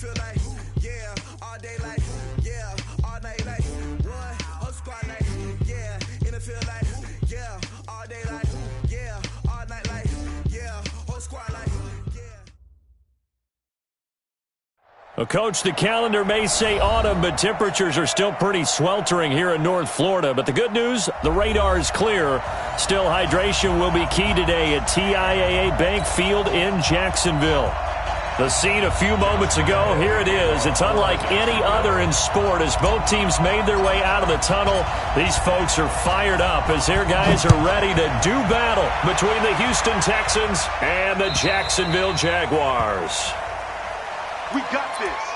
feel like, yeah, all day like, yeah, all night like, one, whole squad like, yeah, in the field like, yeah, all day like, yeah, all night like, yeah, whole squad like, yeah. Well, Coach, the calendar may say autumn, but temperatures are still pretty sweltering here in North Florida. But the good news, the radar is clear. Still, hydration will be key today at TIAA Bank Field in Jacksonville. The scene a few moments ago, here it is. It's unlike any other in sport as both teams made their way out of the tunnel. These folks are fired up as their guys are ready to do battle between the Houston Texans and the Jacksonville Jaguars. We got this.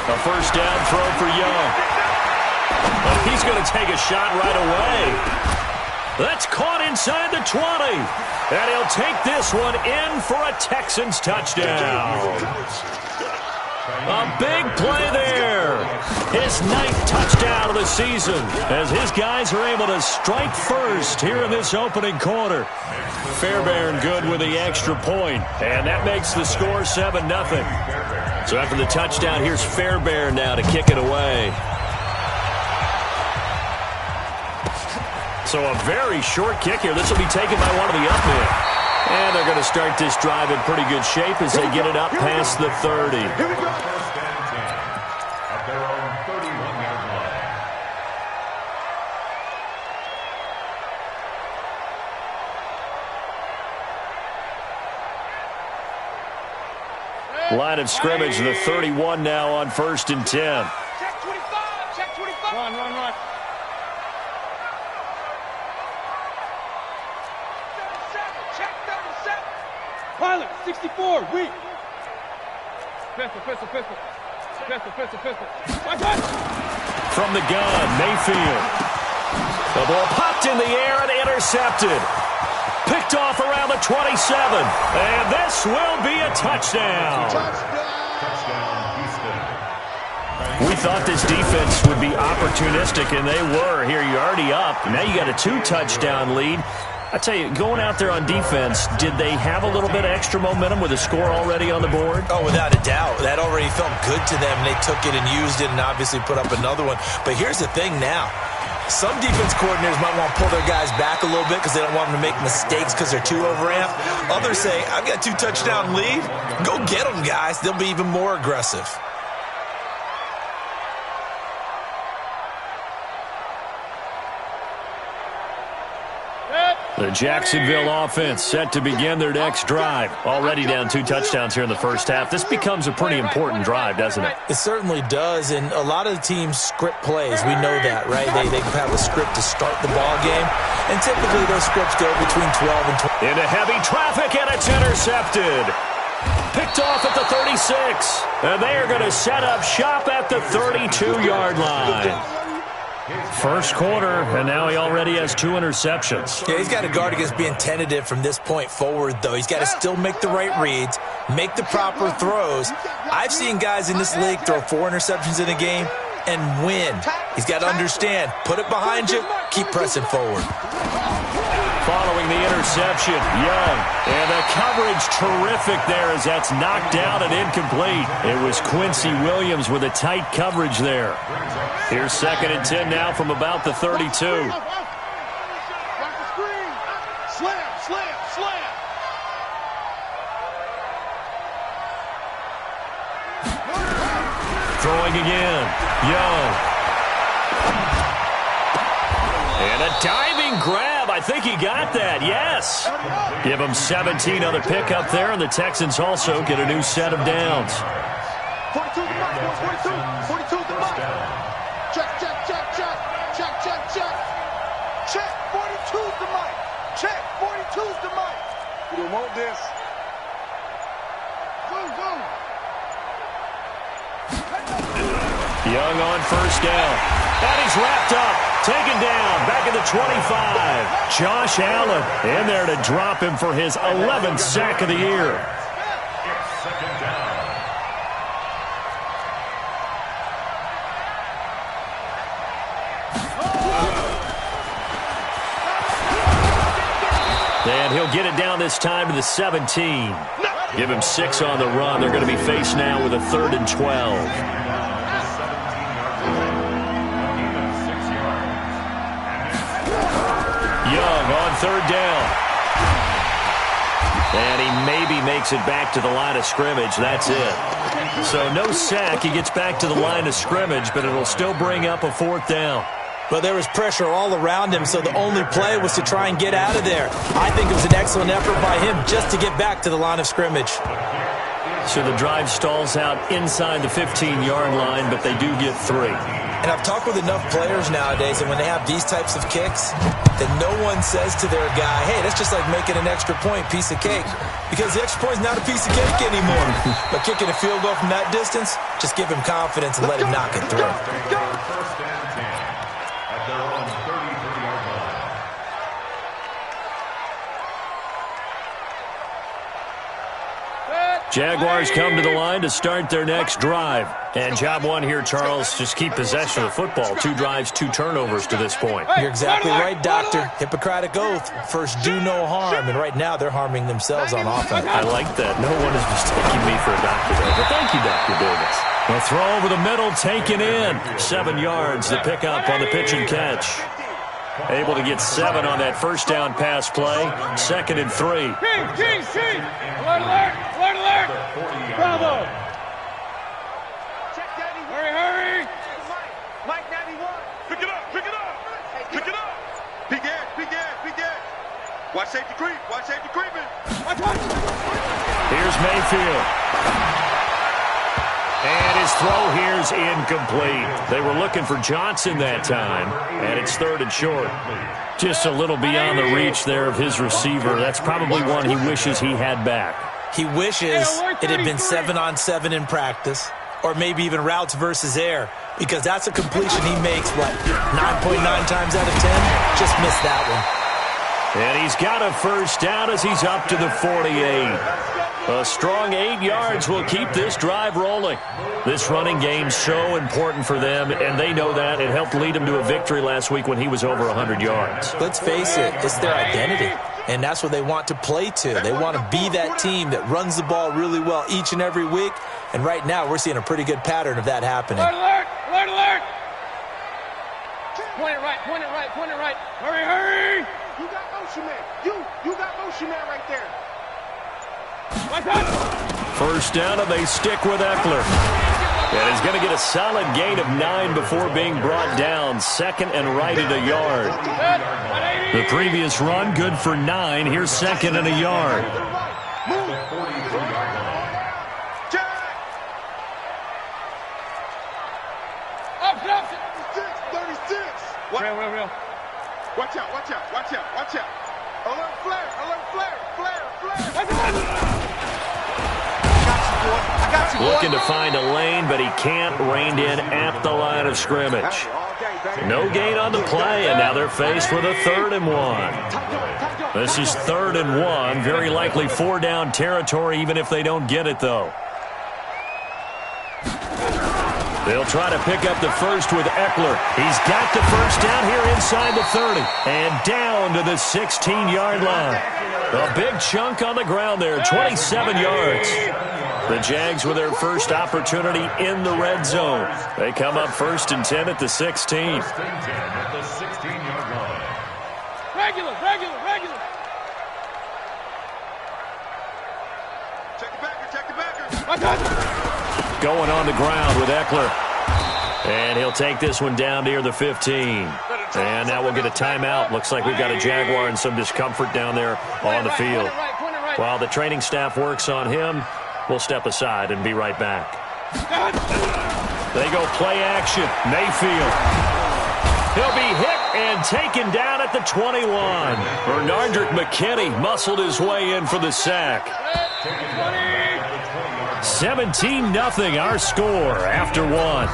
A first down throw for Young. And he's going to take a shot right away. That's caught inside the 20. And he'll take this one in for a Texans touchdown. A big play there. His 9th touchdown of the season as his guys are able to strike first here in this opening quarter. Fairbairn good with the extra point, and that makes the score 7-0. So after the touchdown, here's Fairbairn now to kick it away. So a very short kick here. This will be taken by one of the up men. And they're going to start this drive in pretty good shape as they get it up past the 30. Here we go. Line of scrimmage, the 31 now on 1st and 10. Check 25. Check 25. Run. 37. Check 37. Pilot, 64. Weak. Pistol. From the gun, Mayfield. The ball popped in the air and intercepted. Picked off around the 27. And this will be a touchdown. We thought this defense would be opportunistic, and they were. Here, you're already up. Now you got a 2-touchdown lead. I tell you, going out there on defense, did they have a little bit of extra momentum with a score already on the board? Oh, without a doubt. That already felt good to them. They took it and used it and obviously put up another one. But here's the thing now. Some defense coordinators might want to pull their guys back a little bit because they don't want them to make mistakes because they're too overamped. Others say, I've got a 2-touchdown lead. Go get them, guys. They'll be even more aggressive. The Jacksonville offense set to begin their next drive. Already down 2 touchdowns here in the first half. This becomes a pretty important drive, doesn't it? It certainly does, and a lot of the teams script plays. We know that, right? They have a script to start the ball game, and typically those scripts go between 12 and 20. Into heavy traffic, and it's intercepted. Picked off at the 36, and they are going to set up shop at the 32-yard line. First quarter, and now he already has 2 interceptions. Yeah, he's got to guard against being tentative from this point forward, though. He's got to still make the right reads, make the proper throws. I've seen guys in this league throw 4 interceptions in a game and win. He's got to understand, put it behind you, keep pressing forward. Following the interception, Young. And the coverage terrific there as that's knocked down and incomplete. It was Quincy Williams with a tight coverage there. Here's 2nd and 10 now from about the 32. Slam. Throwing again. Young. And a diving grab. Webb, I think he got that, yes. Give him 17 on the pickup there, and the Texans also get a new set of downs. 42 the mark, 42 the mark. Check, check, check, check, check, check, check. Check, 42's the mark. Check, 42's the mark. We don't want this. Zoom, zoom. Young on first down. And he's wrapped up. Taken down. Back at the 25. Josh Allen in there to drop him for his 11th sack of the year. Second down. And he'll get it down this time to the 17. Give him 6 on the run. They're going to be faced now with a 3rd and 12. Young on 3rd down. And he maybe makes it back to the line of scrimmage. That's it. So no sack. He gets back to the line of scrimmage, but it'll still bring up a 4th down. But there was pressure all around him, so the only play was to try and get out of there. I think it was an excellent effort by him just to get back to the line of scrimmage. So the drive stalls out inside the 15-yard line, but they do get 3. And I've talked with enough players nowadays, and when they have these types of kicks, that no one says to their guy, hey, that's just like making an extra point, piece of cake. Because the extra point is not a piece of cake anymore. But kicking a field goal from that distance, just give him confidence and let him knock it through. First and 10 at their own 33-yard line. Jaguars come to the line to start their next drive. And job one here, Charles, just keep possession of the football. 2 drives, 2 turnovers to this point. You're exactly right, Doctor. Hippocratic oath. First, do no harm. And right now, they're harming themselves on offense. I like that. No one is mistaking me for a doctor there. But thank you, Dr. Davis. A throw over the middle, taken in. 7 yards, the pickup on the pitch and catch. Able to get 7 on that first down pass play. 2nd and 3. King. Alert. Bravo. Hurry. Mike 91. Pick it up. Big gas. Watch safety creeping. Here's Mayfield. And his throw here's incomplete. They were looking for Johnson that time, and it's 3rd and short. Just a little beyond the reach there of his receiver. That's probably one he wishes he had back. He wishes it had been 7-on-7 in practice, or maybe even routes versus air, because that's a completion he makes, 9.9 times out of 10? Just missed that one. And he's got a first down as he's up to the 48. A strong 8 yards will keep this drive rolling. This running game's so important for them, and they know that. It helped lead them to a victory last week when he was over 100 yards. Let's face it, it's their identity, and that's what they want to play to. They want to be that team that runs the ball really well each and every week, and right now we're seeing a pretty good pattern of that happening. Alert. Point it right. Hurry. You got motion man. You got motion man right there. First down, and they stick with Eckler. And he's going to get a solid gain of 9 before being brought down. 2nd and right at a yard. The previous run, good for 9. Here's 2nd and a yard. Up. 36. Real. Watch out. Alert flare. Looking to find a lane, but he can't. Reined in at the line of scrimmage. No gain on the play, and now they're faced with a 3rd and 1. This is 3rd and 1. Very likely 4-down territory, even if they don't get it, though. They'll try to pick up the first with Eckler. He's got the first down here inside the 30. And down to the 16-yard line. A big chunk on the ground there, 27 yards. The Jags with their first opportunity in the red zone. They come up 1st and 10 at the 16. 1st and 10 at the 16-yard line. Regular. Check the backer. Going on the ground with Eckler. And he'll take this one down near the 15. Better And now we'll get a timeout. Looks like we've got a Jaguar and some discomfort down there on the field. While the training staff works on him, we'll step aside and be right back. They go play action. Mayfield. He'll be hit and taken down at the 21. Bernardrick McKinney muscled his way in for the sack. 17-0 our score after one.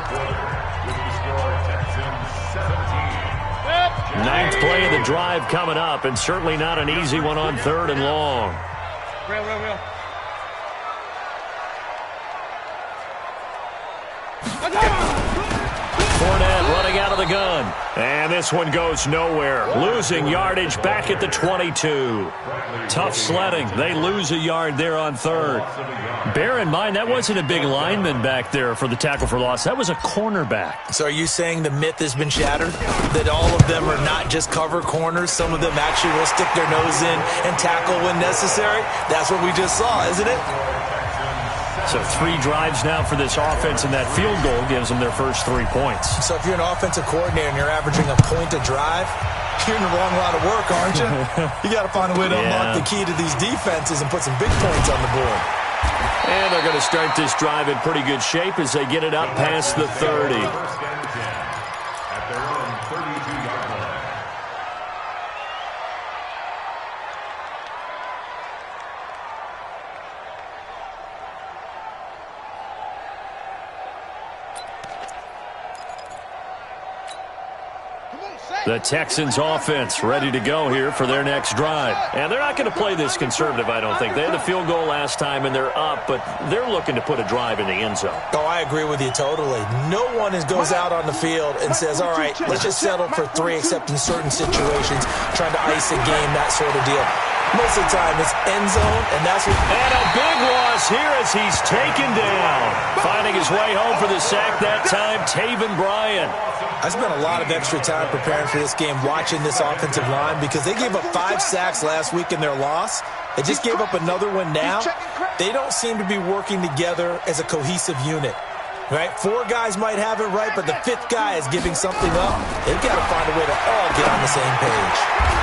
Ninth play of the drive coming up, and certainly not an easy one on 3rd and long. Real. Fournette running out of the gun. And this one goes nowhere. Losing yardage back at the 22. Tough sledding. They lose a yard there on 3rd. Bear in mind, that wasn't a big lineman back there for the tackle for loss. That was a cornerback. So are you saying the myth has been shattered? That all of them are not just cover corners? Some of them actually will stick their nose in and tackle when necessary? That's what we just saw, isn't it? So 3 drives now for this offense, and that field goal gives them their first 3 points. So if you're an offensive coordinator and you're averaging a point a drive, you're in the wrong line of work, aren't you? You got to find a way to unlock the key to these defenses and put some big points on the board. And they're going to start this drive in pretty good shape as they get it up past the 30. At their own 32-yard line. The Texans offense ready to go here for their next drive. And they're not going to play this conservative, I don't think. They had the field goal last time, and they're up, but they're looking to put a drive in the end zone. Oh, I agree with you totally. No one goes out on the field and says, all right, let's just settle for 3, except in certain situations, trying to ice a game, that sort of deal. Most of the time, it's end zone, and that's what... And a big loss here as he's taken down. Finding his way home for the sack that time, Taven Bryan. I spent a lot of extra time preparing for this game, watching this offensive line, because they gave up 5 sacks last week in their loss. They just gave up another one now. They don't seem to be working together as a cohesive unit. Right? 4 guys might have it right, but the 5th guy is giving something up. They've got to find a way to all get on the same page.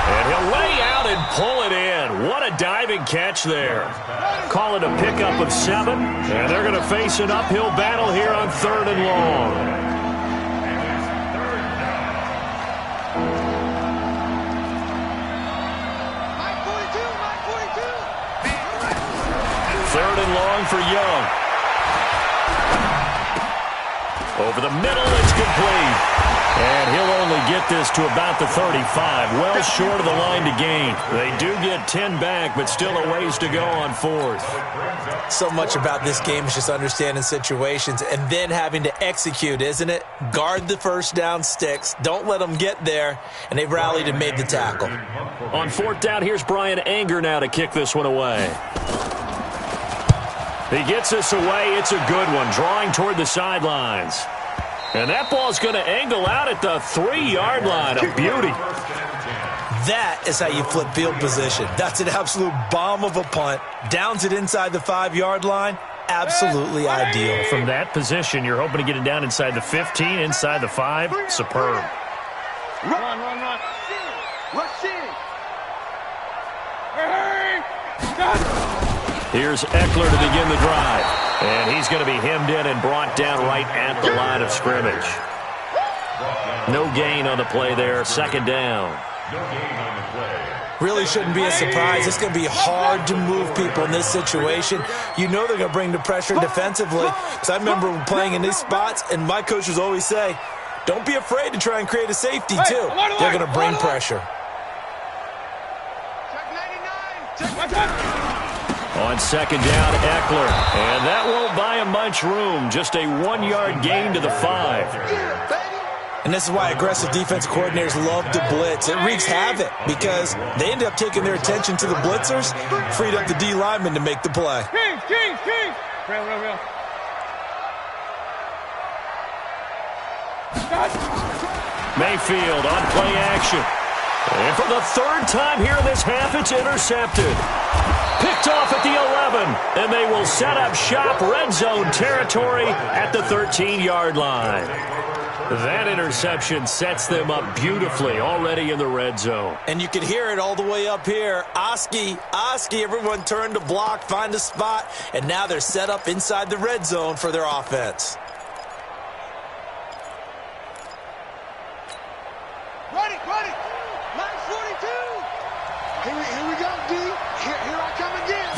And he'll lay out and pull it in. What a diving catch there. Call it a pickup of 7, and they're going to face an uphill battle here on 3rd and long. Third and long for Young. Over the middle, it's complete. And he'll only get this to about the 35, well short of the line to gain. They do get 10 back, but still a ways to go on 4th. So much about this game is just understanding situations and then having to execute, isn't it? Guard the first down sticks. Don't let them get there. And they've rallied and made the tackle. On 4th down, here's Brian Anger now to kick this one away. He gets this away. It's a good one, drawing toward the sidelines. And that ball's going to angle out at the 3-yard line. A beauty. That is how you flip field position. That's an absolute bomb of a punt. Downs it inside the 5-yard line. Absolutely ideal. From that position, you're hoping to get it down inside the 15, inside the 5. Superb. Run. Rush in. Hey. Here's Eckler to begin the drive. And he's going to be hemmed in and brought down right at the line of scrimmage. No gain on the play there. 2nd down. No gain on the play. Really shouldn't be a surprise. It's going to be hard to move people in this situation. You know they're going to bring the pressure defensively. Because I remember playing in these spots, and my coaches always say, don't be afraid to try and create a safety, too. They're going to bring pressure. Check 99. On 2nd down, Eckler. And that won't buy him much room. Just a 1-yard gain to the 5. And this is why aggressive defense coordinators love to blitz. It wreaks havoc because they end up taking their attention to the blitzers, freed up the D lineman to make the play. King. Real. Mayfield on play action. And for the 3rd time here in this half, it's intercepted. Picked off at the 11, and they will set up shop red zone territory at the 13-yard line. That interception sets them up beautifully already in the red zone. And you can hear it all the way up here. Oski, everyone turned to block, find a spot, and now they're set up inside the red zone for their offense. Ready. Line 42. Here we go, D. Here I come again.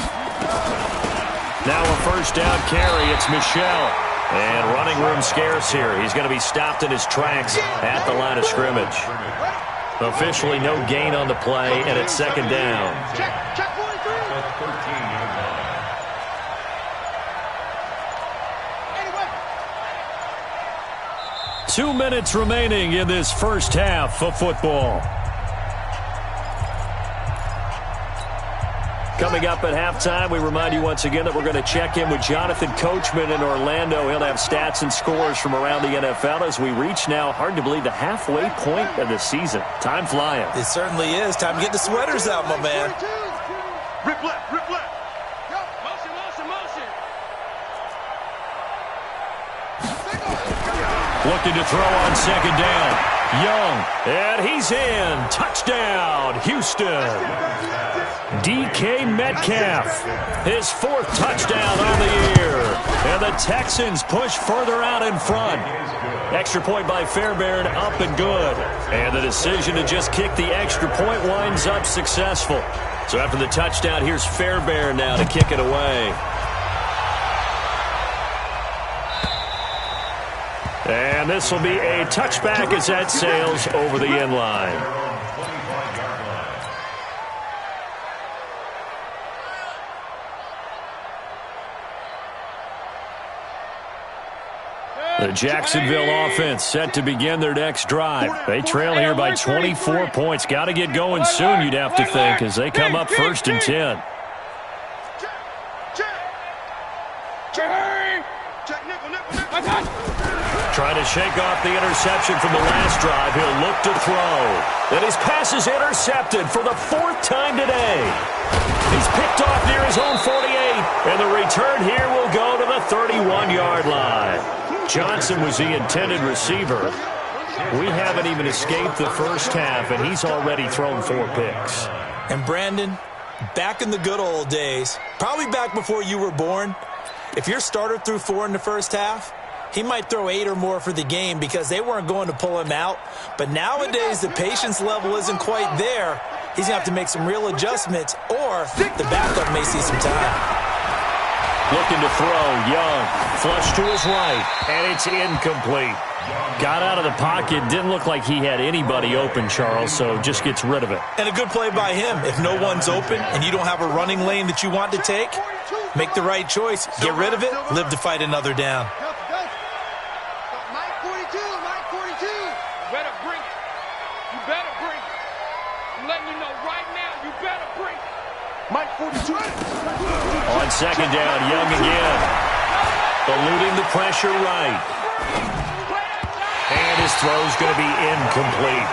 Now a first down carry. It's Michel. And running room scarce here. He's going to be stopped in his tracks at the line of scrimmage. Officially no gain on the play, and it's second down. Check 43. 13-yard line. Anyway. 2 minutes remaining in this first half of football. Coming up at halftime, we remind you once again that we're going to check in with Jonathan Coachman in Orlando. He'll have stats and scores from around the NFL as we reach now, hard to believe, the halfway point of the season. Time flying. It certainly is. Time to get the sweaters out, my man. Rip left. Motion. Looking to throw on second down. Young, and he's in. Touchdown, Houston. DK Metcalf, his fourth touchdown on the year. And the Texans push further out in front. Extra point by Fairbairn, up and good. And the decision to just kick the extra point winds up successful. So after the touchdown, here's Fairbairn now to kick it away. And this will be a touchback as that sails over the end line. The Jacksonville offense set to begin their next drive. They trail here by 24 points. Got to get going soon, you'd have to think, as they come up first and 10. Trying to shake off the interception from the last drive. He'll look to throw. And his pass is intercepted for the fourth time today. He's picked off near his own 48. And the return here will go to the 31-yard line. Johnson was the intended receiver. We haven't even escaped the first half, and he's already thrown 4 picks. And Brandon, back in the good old days, probably back before you were born, if your starter threw 4 in the first half, he might throw 8 or more for the game because they weren't going to pull him out. But nowadays, the patience level isn't quite there. He's going to have to make some real adjustments, or the backup may see some time. Looking to throw, Young, flush to his right, and it's incomplete. Got out of the pocket, didn't look like he had anybody open, Charles, so just gets rid of it. And a good play by him. If no one's open and you don't have a running lane that you want to take, make the right choice. Get rid of it, live to fight another down. Mike 42. You better bring it. I'm letting you know right now, you better bring it. Mike 42. On second down, Young again. Eluding the pressure right. And his throw's going to be incomplete.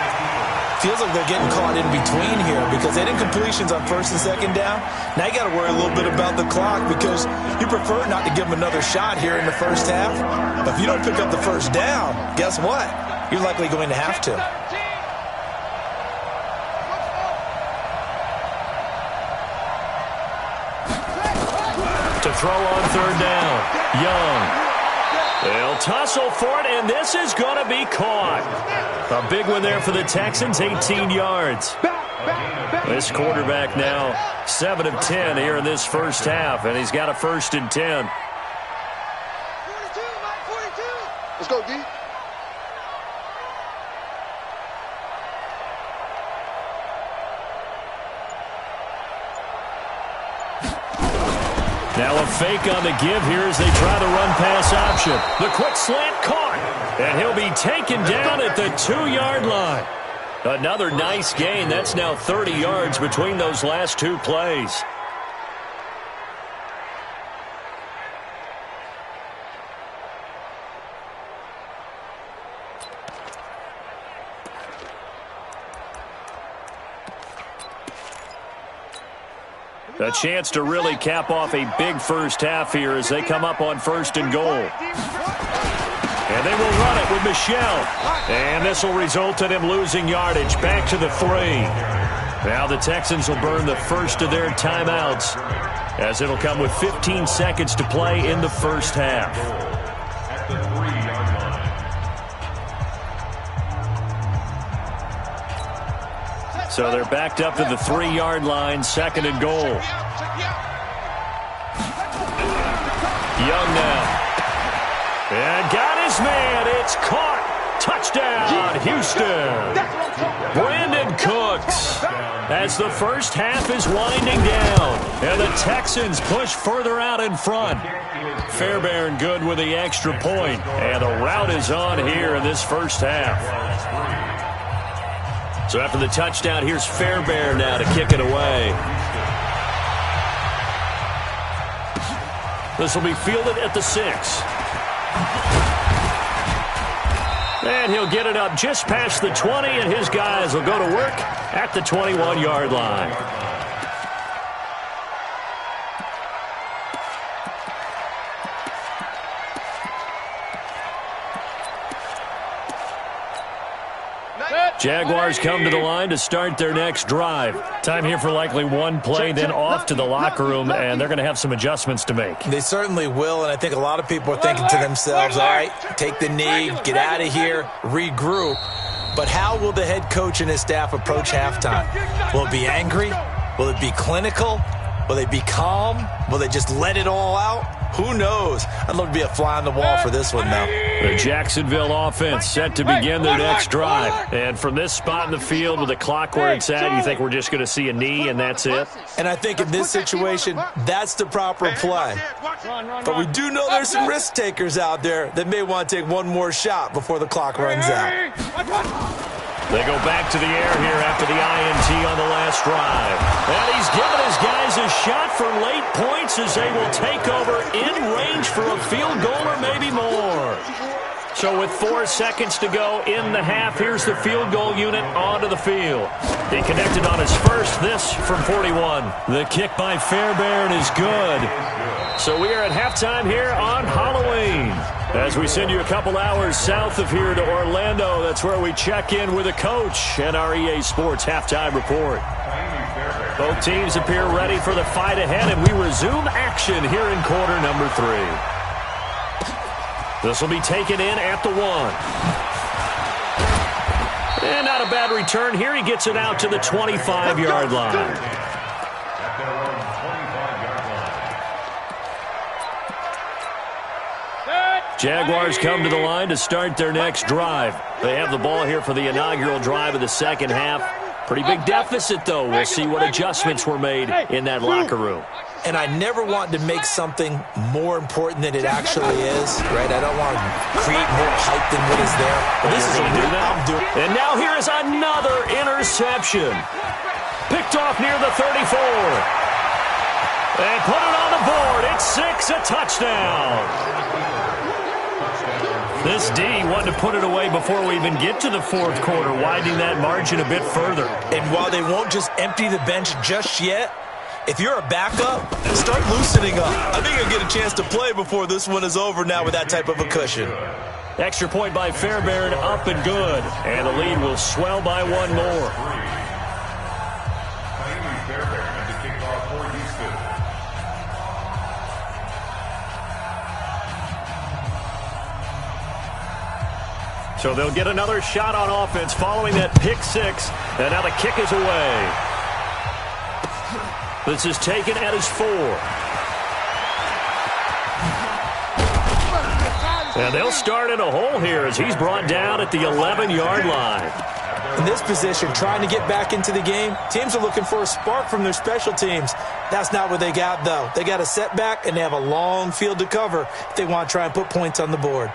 Feels like they're getting caught in between here because they had incompletions on first and second down. Now you got to worry a little bit about the clock because you prefer not to give them another shot here in the first half. But if you don't pick up the first down, guess what? You're likely going to have to. To throw on third down, Young. They'll tussle for it, and this is going to be caught. A big one there for the Texans, 18 yards. This quarterback now 7 of 10 here in this first half, and he's got a first and 10. 42, Mike 42. Let's go, D. Now a fake on the give here as they try the run-pass option. The quick slant caught, and he'll be taken down at the 2-yard line. Another nice gain. That's now 30 yards between those last 2 plays. A chance to really cap off a big first half here as they come up on first and goal. And they will run it with Michel. And this will result in him losing yardage. Back to the 3. Now the Texans will burn the first of their timeouts, as it'll come with 15 seconds to play in the first half. At the 3-yard line. So they're backed up to the 3-yard line, 2nd and goal. Young now. And got his man. It's caught. Touchdown, Houston. Brandon Cooks. As the first half is winding down, and the Texans push further out in front. Fairbairn good with the extra point, and the rout is on here in this first half. So after the touchdown, here's Fairbairn now to kick it away. This will be fielded at the 6. And he'll get it up just past the 20, and his guys will go to work at the 21-yard line. Jaguars come to the line to start their next drive. Time here for likely one play, then off to the locker room, and they're going to have some adjustments to make. They certainly will, and I think a lot of people are thinking to themselves, all right, take the knee, get out of here, regroup. But how will the head coach and his staff approach halftime? Will it be angry? Will it be clinical? Will they be calm? Will they just let it all out? Who knows? I'd love to be a fly on the wall for this one, though. The Jacksonville offense set to begin their next drive. And from this spot in the field with the clock where it's at, you think we're just going to see a knee and that's it? And I think in this situation, that's the proper play. But we do know there's some risk takers out there that may want to take one more shot before the clock runs out. They go back to the air here after the INT on the last drive. And he's given his guys a shot for late points as they will take over in range for a field goal or maybe more. So with 4 seconds to go in the half, here's the field goal unit onto the field. He connected on his first, this from 41. The kick by Fairbairn is good. So we are at halftime here on Halloween, as we send you a couple hours south of here to Orlando. That's where we check in with the coach and our EA Sports halftime report. Both teams appear ready for the fight ahead, and we resume action here in quarter number 3. This will be taken in at the 1. And not a bad return here. He gets it out to the 25-yard line. Jaguars come to the line to start their next drive. They have the ball here for the inaugural drive of the second half. Pretty big deficit, though. We'll see what adjustments were made in that locker room. And I never want to make something more important than it actually is, right? I don't want to create more hype than what is there. But this is what I'm doing. And now here is another interception. Picked off near the 34. And put it on the board. It's 6, a touchdown. This D wanted to put it away before we even get to the fourth quarter, widening that margin a bit further. And while they won't just empty the bench just yet, if you're a backup, start loosening up. I think you'll get a chance to play before this one is over now with that type of a cushion. Extra point by Fairbairn, up and good. And the lead will swell by one more. So they'll get another shot on offense following that pick 6. And now the kick is away. This is taken at his 4. And they'll start in a hole here as he's brought down at the 11-yard line. In this position, trying to get back into the game, teams are looking for a spark from their special teams. That's not what they got, though. They got a setback, and they have a long field to cover if they want to try and put points on the board.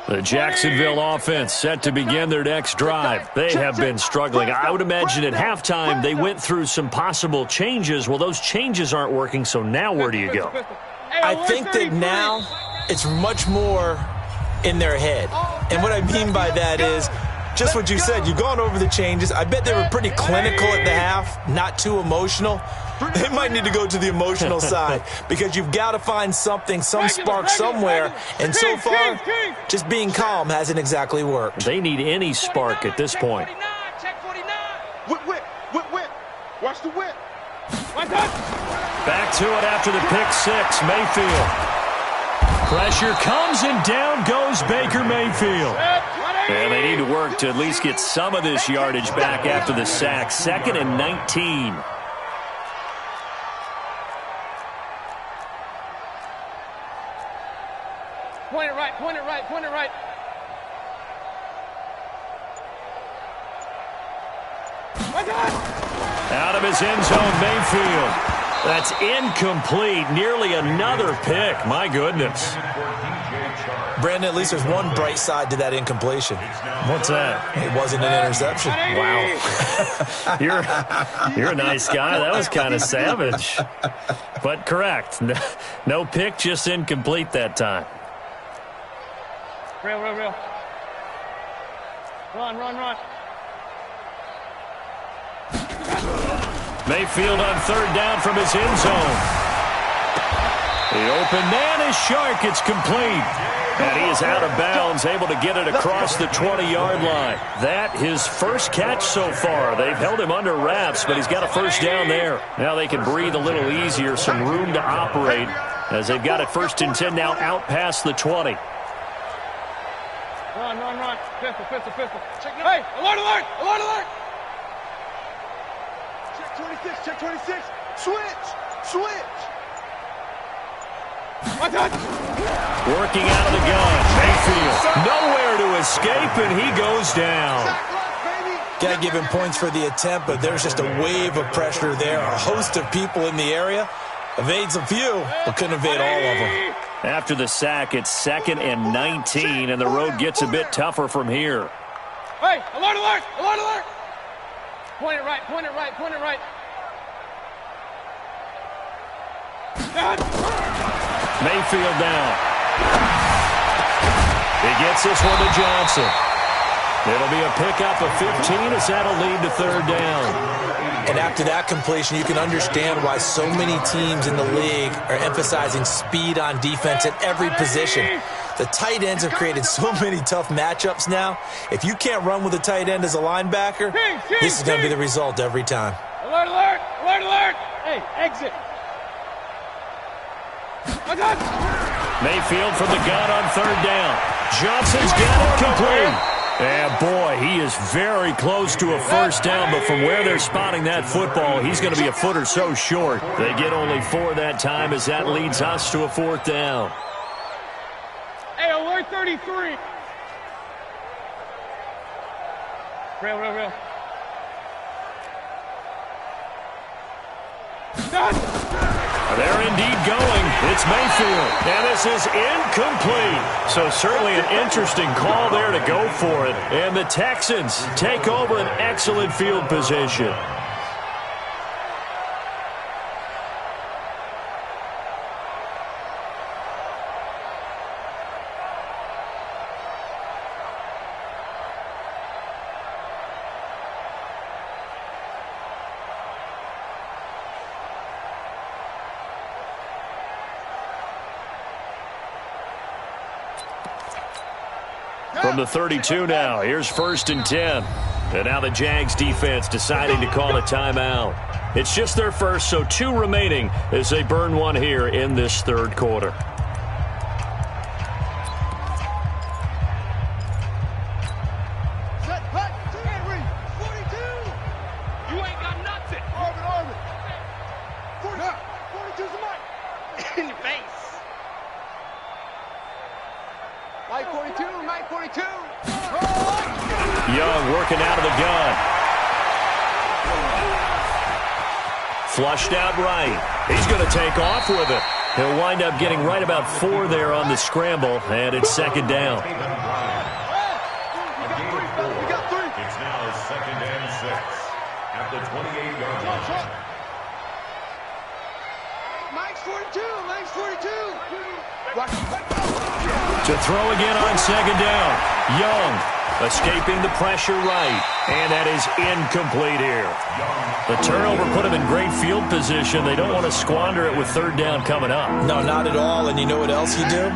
The Jacksonville offense set to begin their next drive. They have been struggling. I would imagine at halftime they went through some possible changes. Well, those changes aren't working, so now where do you go? I think that now it's much more in their head. And what I mean by that is just what you said. You've gone over the changes. I bet they were pretty clinical at the half, not too emotional. They might need to go to the emotional side because you've got to find something, some spark somewhere. And so far, just being calm hasn't exactly worked. They need any spark at this point. Check 49. Whip. Watch the whip. Back to it after the pick six. Mayfield. Pressure comes and down goes Baker Mayfield. And they need to work to at least get some of this yardage back after the sack. 2nd and 19. Point it right. Out of his end zone, Mayfield. That's incomplete. Nearly another pick. My goodness. Brandon, at least there's one bright side to that incompletion. What's that? It wasn't an interception. Wow. You're a nice guy. That was kind of savage. But correct. No pick, just incomplete that time. Real. Run. Mayfield on 3rd down from his end zone. The open man is Shark. It's complete. And he is out of bounds, able to get it across the 20-yard line. That his first catch so far. They've held him under wraps, but he's got a first down there. Now they can breathe a little easier, some room to operate, as they've got it 1st and 10 now out past the 20. Run. Pistol. Hey, alert! Check 26. Switch. Working out of the gun. Mayfield nowhere to escape, and he goes down. Got to give him points for the attempt, but there's just a wave of pressure there. A host of people in the area. Evades a few, but couldn't evade all of them. After the sack, it's 2nd and 19, and the road gets a bit tougher from here. Hey, alert! Point it right. Mayfield down. He gets this one to Johnson. It'll be a pickup of 15 as that'll lead to 3rd down. And after that completion, you can understand why so many teams in the league are emphasizing speed on defense at every position. The tight ends have created so many tough matchups now. If you can't run with a tight end as a linebacker, this is going to be the result every time. Alert! Hey, exit. Mayfield from the gun on 3rd down. Johnson's got it complete. And boy, he is very close to a first down, but from where they're spotting that football, he's going to be a foot or so short. They get only 4 that time as that leads us to a 4th down. Hey, alert 33. Real. They're indeed going. It's Mayfield, and this is incomplete. So certainly an interesting call there to go for it. And the Texans take over an excellent field position. From the 32 now, here's 1st and 10. And now the Jags defense deciding to call a timeout. It's just their first, so 2 remaining as they burn one here in this 3rd quarter. Set, hut, Henry, 42. You ain't got nothing. Arvin. 42's the mic. In your face. Mike 42. Young working out of the gun. Flushed out right. He's going to take off with it. He'll wind up getting right about 4 there on the scramble, and it's 2nd down. We got 3. It's now 2nd and 6 at the 28-yard line. Mike's 42. Watch. To throw again on second down. Young escaping the pressure right. And that is incomplete here. The turnover put them in great field position. They don't want to squander it with third down coming up. No, not at all. And you know what else you do?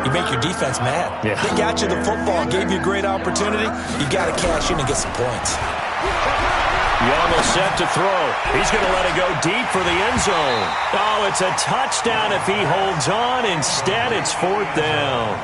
You make your defense mad. Yeah. They got you the football, gave you a great opportunity. You got to cash in and get some points. Young will set to throw. He's going to let it go deep for the end zone. Oh, it's a touchdown if he holds on. Instead, it's fourth down.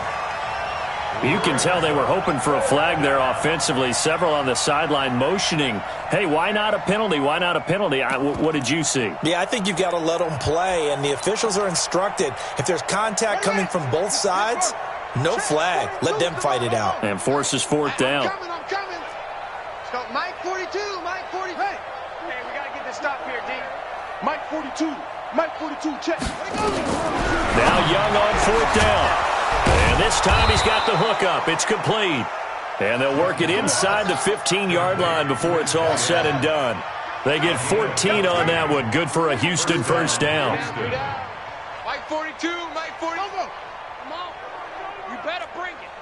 You can tell they were hoping for a flag there offensively. Several on the sideline motioning, hey, why not a penalty? Why not a penalty? What did you see? Yeah, I think you've got to let them play, and the officials are instructed. If there's contact coming from both sides, no flag. Let them fight it out. And forces fourth down. I'm coming. Let's go. Mike 42, Mike 40. Hey, we got to get this stop here, D. Mike 42, Mike 42, check. Now Young on fourth down. And this time he's got the hook up. It's complete. And they'll work it inside the 15-yard line before it's all said and done. They get 14 on that one. Good for a Houston first down. Mike 42, Mike 40. Come on. You better bring it.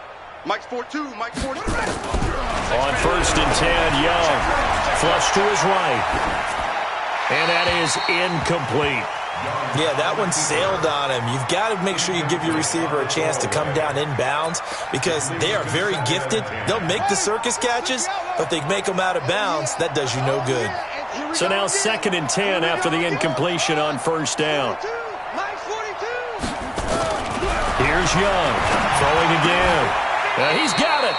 Mike 42, Mike 40. On first and 10, Young. Flush to his right. And that is incomplete. Yeah, that one sailed on him. You've got to make sure you give your receiver a chance to come down inbounds because they are very gifted. They'll make the circus catches, but they make them out of bounds. That does you no good. So now second and 10 after the incompletion on first down. Here's Young throwing again. He's got it.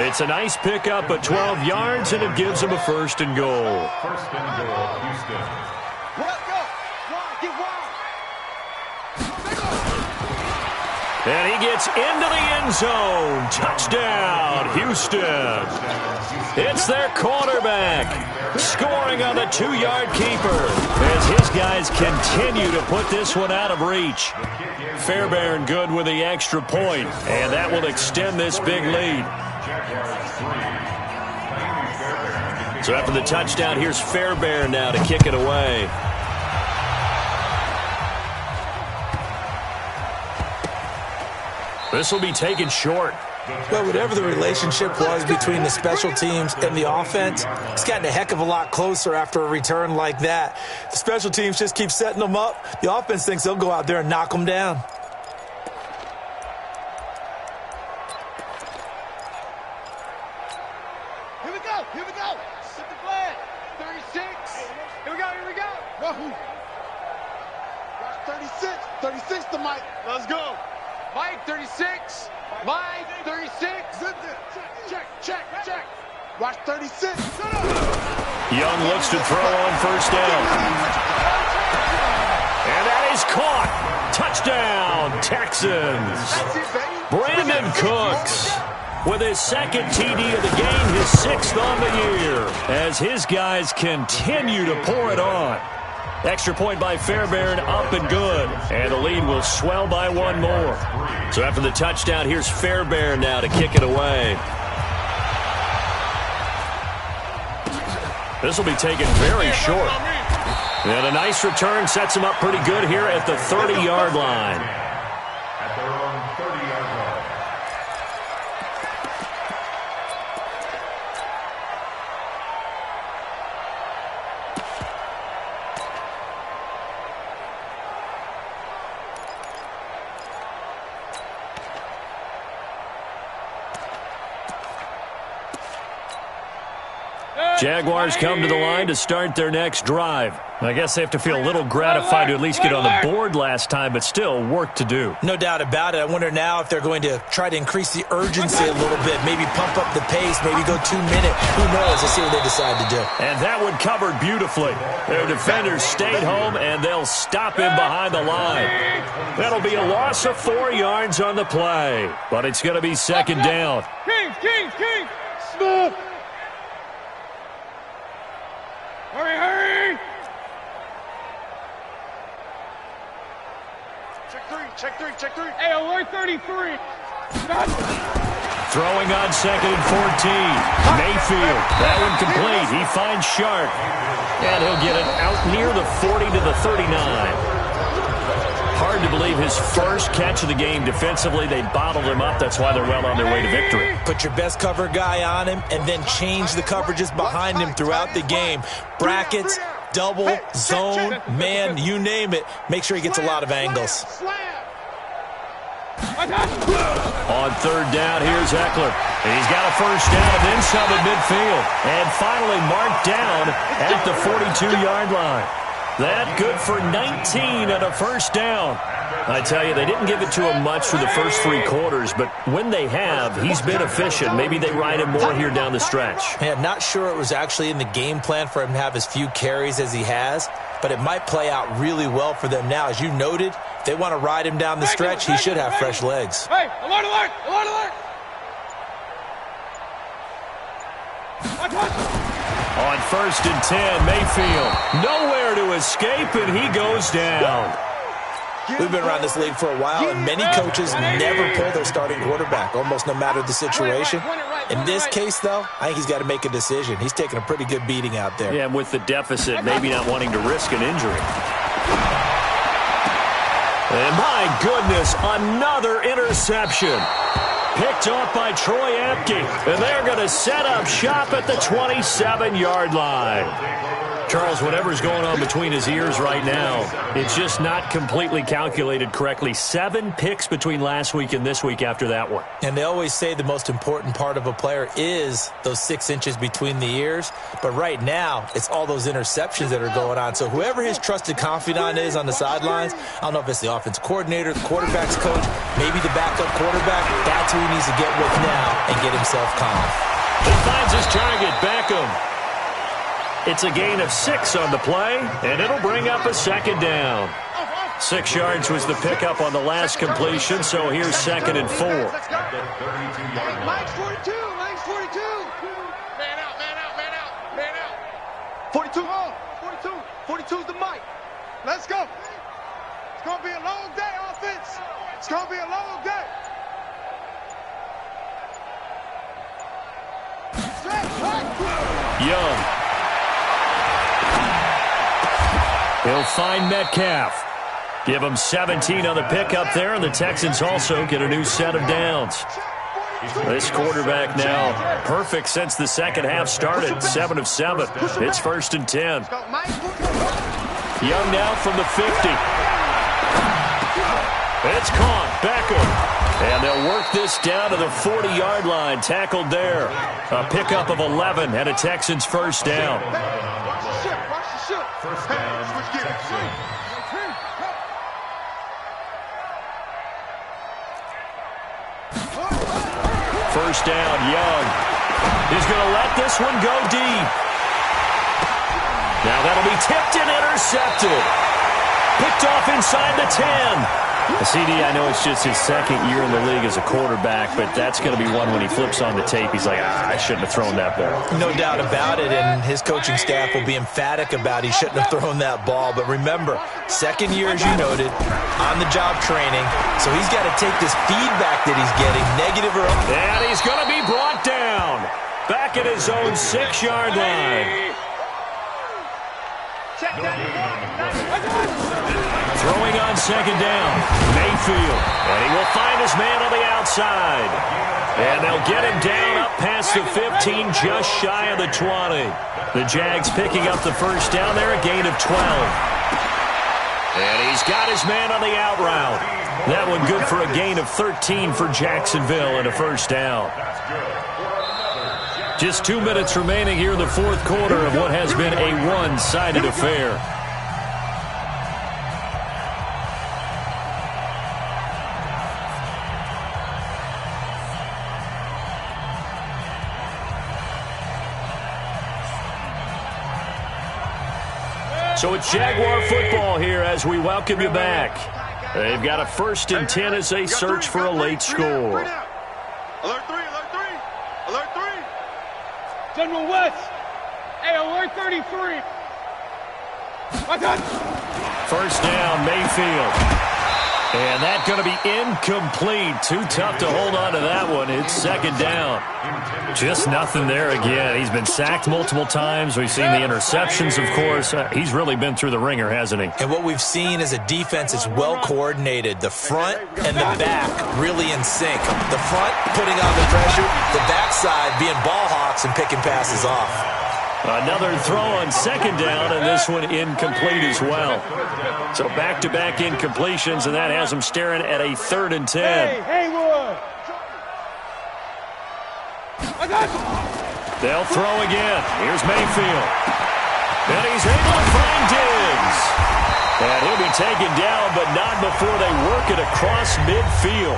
It's a nice pickup at 12 yards, and it gives him a first and goal. First and goal, Houston. And he gets into the end zone. Touchdown, Houston. It's their quarterback scoring on the 2-yard keeper as his guys continue to put this one out of reach. Fairbairn good with the extra point, and that will extend this big lead. So after the touchdown, here's Fairbairn now to kick it away. This will be taken short. Well, whatever the relationship was between the special teams and the offense, it's gotten a heck of a lot closer after a return like that. The special teams just keep setting them up. The offense thinks they'll go out there and knock them down. Here we go. Set the flag. 36. Here we go. Wahoo. Watch 36. 36 to Mike. Let's go. Mike 36. Mike 36. Check. Watch 36. Young looks to throw on first down. And that is caught. Touchdown, Texans. Brandon Cooks with his second TD of the game, his 6th on the year, as his guys continue to pour it on. Extra point by Fairbairn, up and good. And the lead will swell by one more. So after the touchdown, here's Fairbairn now to kick it away. This will be taken very short. And a nice return sets him up pretty good here at the 30-yard line. At their own 30-yard line. Jaguars come to the line to start their next drive. I guess they have to feel a little gratified to at least get on the board last time, but still work to do. No doubt about it. I wonder now if they're going to try to increase the urgency a little bit, maybe pump up the pace, maybe go 2 minute. Who knows? Let's see what they decide to do. And that one covered beautifully. Their defenders stayed home, and they'll stop him behind the line. That'll be a loss of 4 yards on the play, but it's going to be second down. Kings. Smooth. Hurry. Check three. Hey, alert 33. Throwing on second and 14. Mayfield. That one complete. He finds Sharp. And he'll get it out near the 40 to the 39. Hard to believe his first catch of the game defensively. They bottled him up. That's why they're well on their way to victory. Put your best cover guy on him and then change the coverages behind him throughout the game. Brackets, double, zone, man, you name it. Make sure he gets a lot of angles. On third down, here's Eckler. He's got a first down and then some at midfield. And finally marked down at the 42-yard line. That good for 19 and a first down. I tell you, they didn't give it to him much for the first 3 quarters, but when they have, he's been efficient. Maybe they ride him more here down the stretch. Man, not sure it was actually in the game plan for him to have as few carries as he has, but it might play out really well for them now. As you noted, if they want to ride him down the stretch, he should have fresh legs. Hey, alert, alert, alert, alert! On first and 10, Mayfield nowhere to escape, and he goes down. We've been around this league for a while, and many coaches never pull their starting quarterback, almost no matter the situation. In this case, though, I think he's got to make a decision. He's taking a pretty good beating out there. Yeah, and with the deficit, maybe not wanting to risk an injury. And my goodness, another interception. Picked off by Troy Apke, and they're going to set up shop at the 27-yard line. Charles, whatever's going on between his ears right now, it's just not completely calculated correctly. 7 picks between last week and this week after that one. And they always say the most important part of a player is those 6 inches between the ears. But right now, it's all those interceptions that are going on. So whoever his trusted confidant is on the sidelines, I don't know if it's the offense coordinator, the quarterback's coach, maybe the backup quarterback, that's who he needs to get with now and get himself calm. He finds his target, Beckham. It's a gain of 6 on the play, and it'll bring up a second down. 6 yards was the pickup on the last completion, so here's 2nd and 4. Mike's 42, Mike's 42. Man out, man out, man out, man out. 42, 42's the mic. Let's go. It's going to be a long day, offense. It's going to be a long day. Young. He'll find Metcalf. Give him 17 on the pickup there, and the Texans also get a new set of downs. This quarterback now perfect since the second half started, 7 of 7. It's 1st and 10. Young now from the 50. It's caught. Beckham. And they'll work this down to the 40-yard line. Tackled there. A pickup of 11 and a Texans first down. First down, Young. He's going to let this one go deep. Now that'll be tipped and intercepted. Picked off inside the 10. CD, I know it's just his 2nd year in the league as a quarterback, but that's going to be one when he flips on the tape. He's like, I shouldn't have thrown that ball. No doubt about it, and his coaching staff will be emphatic about he shouldn't have thrown that ball. But remember, 2nd year, as you noted, on-the-job training, so he's got to take this feedback that he's getting, negative or up. And he's going to be brought down back at his own 6-yard line. Throwing on 2nd down, Mayfield. And he will find his man on the outside. And they'll get him down up past the 15, just shy of the 20. The Jags picking up the first down there, a gain of 12. And he's got his man on the out route. That one good for a gain of 13 for Jacksonville and a first down. Just 2 minutes remaining here in the 4th quarter of what has been a one-sided affair. So it's Jaguar football here as we welcome you back. They've got a 1st and 10 as they search for a late score. Alert 3, alert 3, alert 3. General West. Hey, alert 33. First down, Mayfield. And that's going to be incomplete. Too tough to hold on to that one. It's second down. Just nothing there again. He's been sacked multiple times. We've seen the interceptions, of course. He's really been through the ringer, hasn't he? And what we've seen is a defense that's well coordinated. The front and the back really in sync. The front putting on the pressure, the backside being ball hawks and picking passes off. Another throw on second down, and this one incomplete as well. So back-to-back incompletions, and that has them staring at a 3rd and 10. Hey, Haywood! They'll throw again. Here's Mayfield. And he's able to find Diggs. And he'll be taken down, but not before they work it across midfield.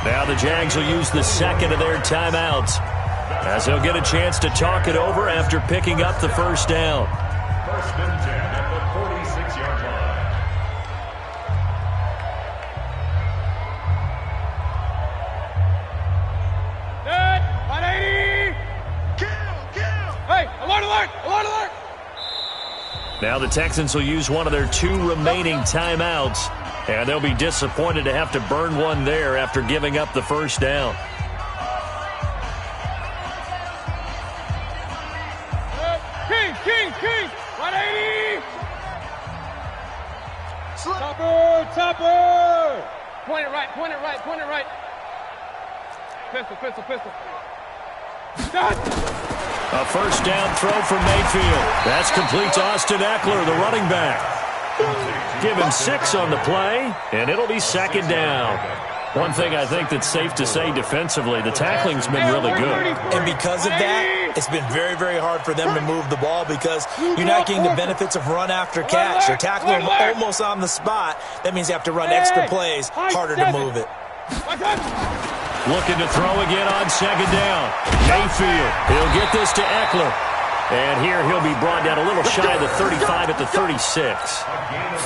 Now the Jags will use the second of their timeouts, as they'll get a chance to talk it over after picking up the first down. 1st and 10 at the 46-yard line. Dead! 180! Kill! Hey, alert, alert! Alert, alert! Now the Texans will use one of their 2 remaining timeouts, and they'll be disappointed to have to burn one there after giving up the first down. King! 180! Topper! Point it right. Pistol. A first down throw for Mayfield. That's complete to Austin Eckler, the running back. Give him 6 on the play, and it'll be second down. One thing I think that's safe to say defensively, the tackling's been really good. And because of that, it's been very, very hard for them to move the ball because you're not getting the benefits of run after catch. You're tackling them almost on the spot. That means you have to run extra plays, harder to move it. Looking to throw again on second down. Mayfield, he'll get this to Eckler. And here he'll be brought down a little shy of the 35 at the 36.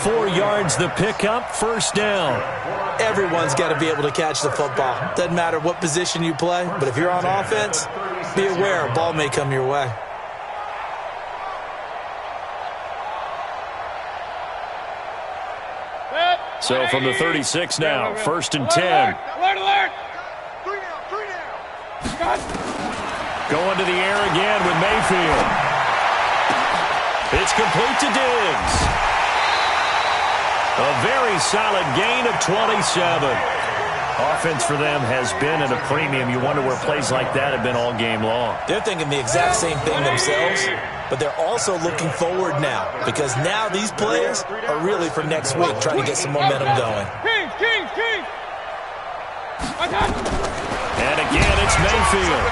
4 yards the pickup, first down. Everyone's got to be able to catch the football. Doesn't matter what position you play, but if you're on offense, be aware a ball may come your way. So from the 36 now, 1st and 10. Alert! 3 down! Going to the air again with Mayfield. It's complete to Diggs. A very solid gain of 27. Offense for them has been at a premium. You wonder where plays like that have been all game long. They're thinking the exact same thing themselves, but they're also looking forward now because now these plays are really for next week, trying to get some momentum going. King! And again, it's Mayfield.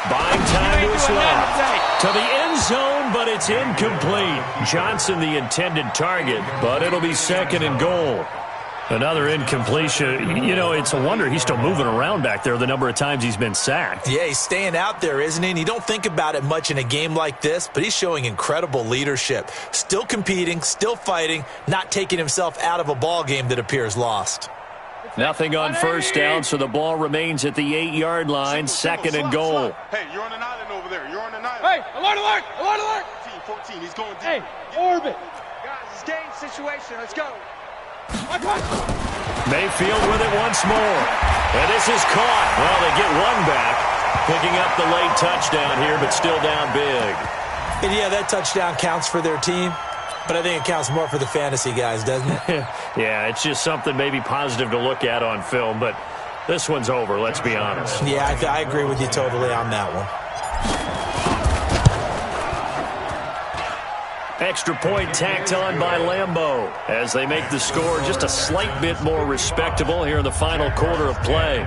Buying time to his left. To the end zone, but it's incomplete. Johnson the intended target, but it'll be 2nd and goal. Another incompletion. You know, it's a wonder he's still moving around back there the number of times he's been sacked. Yeah, he's staying out there, isn't he? And you don't think about it much in a game like this, but he's showing incredible leadership. Still competing, still fighting, not taking himself out of a ball game that appears lost. Nothing on first down, so the ball remains at the 8-yard line, 2nd and goal. Hey, you're on an island over there. You're on an island. Hey, alert! 14, he's going deep. Hey, orbit! Guys, it's game situation. Let's go. Mayfield with it once more. And this is caught. Well, they get one back. Picking up the late touchdown here, but still down big. And yeah, that touchdown counts for their team, but I think it counts more for the fantasy guys, doesn't it? Yeah, it's just something maybe positive to look at on film, but this one's over, let's be honest. Yeah, I agree with you totally on that one. Extra point tacked on by Lambeau as they make the score just a slight bit more respectable here in the final quarter of play.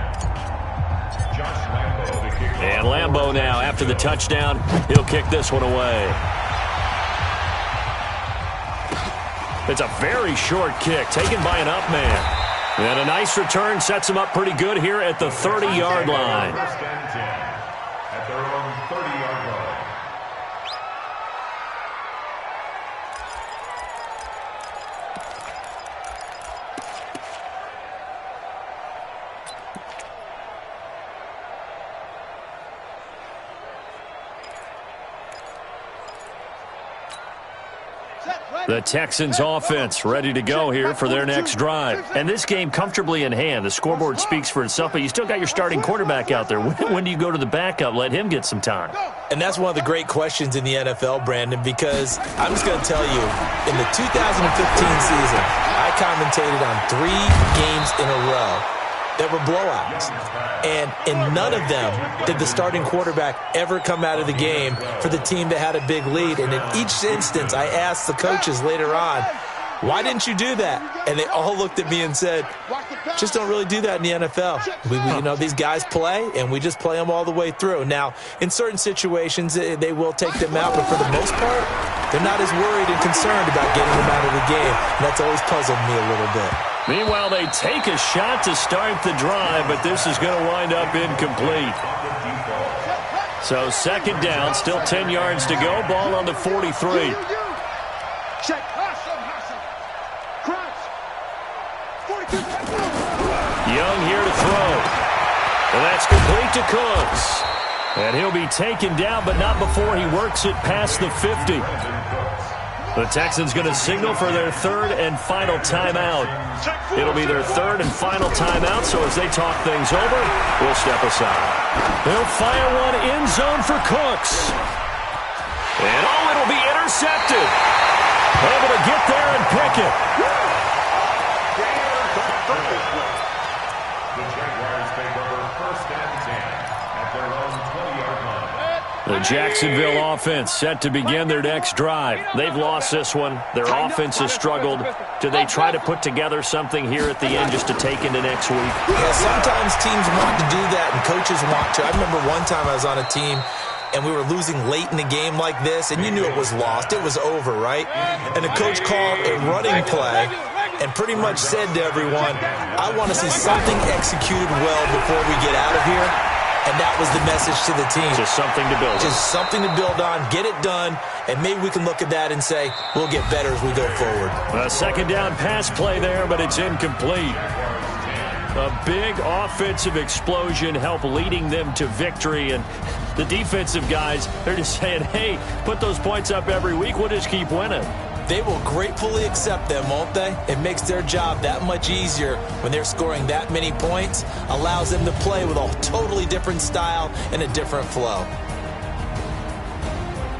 And Lambeau now, after the touchdown, he'll kick this one away. It's a very short kick taken by an up man. And a nice return sets him up pretty good here at the 30-yard line. First and 10 at their own 30-yard line. Set, The Texans offense ready to go here for their next drive. And this game comfortably in hand. The scoreboard speaks for itself, but you still got your starting quarterback out there. When do you go to the backup? Let him get some time. And that's one of the great questions in the NFL, Brandon, because I'm just going to tell you, in the 2015 season, I commentated on 3 games in a row that were blowouts. And in none of them did the starting quarterback ever come out of the game for the team that had a big lead. And in each instance, I asked the coaches later on, why didn't you do that? And they all looked at me and said, just don't really do that in the NFL. You know, these guys play, and we just play them all the way through. Now, in certain situations, they will take them out, but for the most part, they're not as worried and concerned about getting them out of the game. And that's always puzzled me a little bit. Meanwhile, they take a shot to start the drive, but this is going to wind up incomplete. So second down, still 10 yards to go. Ball on the 43. Check. Young here to throw. And that's complete to Cooks. And he'll be taken down, but not before he works it past the 50. The Texans going to signal for their third and final timeout. It'll be their third and final timeout, so as they talk things over, we'll step aside. They'll fire one end zone for Cooks. And it'll be intercepted. Able to get there and pick it. The Jaguars take over 1st and 10 at their own 20-yard line. The Jacksonville offense set to begin their next drive. They've lost this one. Their offense has struggled. Do they try to put together something here at the end just to take into next week? Yeah, sometimes teams want to do that and coaches want to. I remember one time I was on a team and we were losing late in the game like this, and you knew it was lost. It was over, right? And the coach called a running play and pretty much said to everyone, I want to see something executed well before we get out of here. And that was the message to the team. Just something to build on. Just something to build on, get it done, and maybe we can look at that and say, we'll get better as we go forward. A second down pass play there, but it's incomplete. A big offensive explosion helped leading them to victory, and the defensive guys, they're just saying, hey, put those points up every week, we'll just keep winning. They will gratefully accept them, won't they? It makes their job that much easier when they're scoring that many points, allows them to play with a totally different style and a different flow.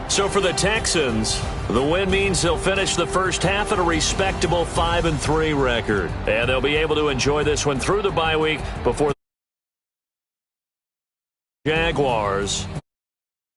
So for the Texans, the win means they'll finish the first half at a respectable 5-3 record. And they'll be able to enjoy this one through the bye week before the Jaguars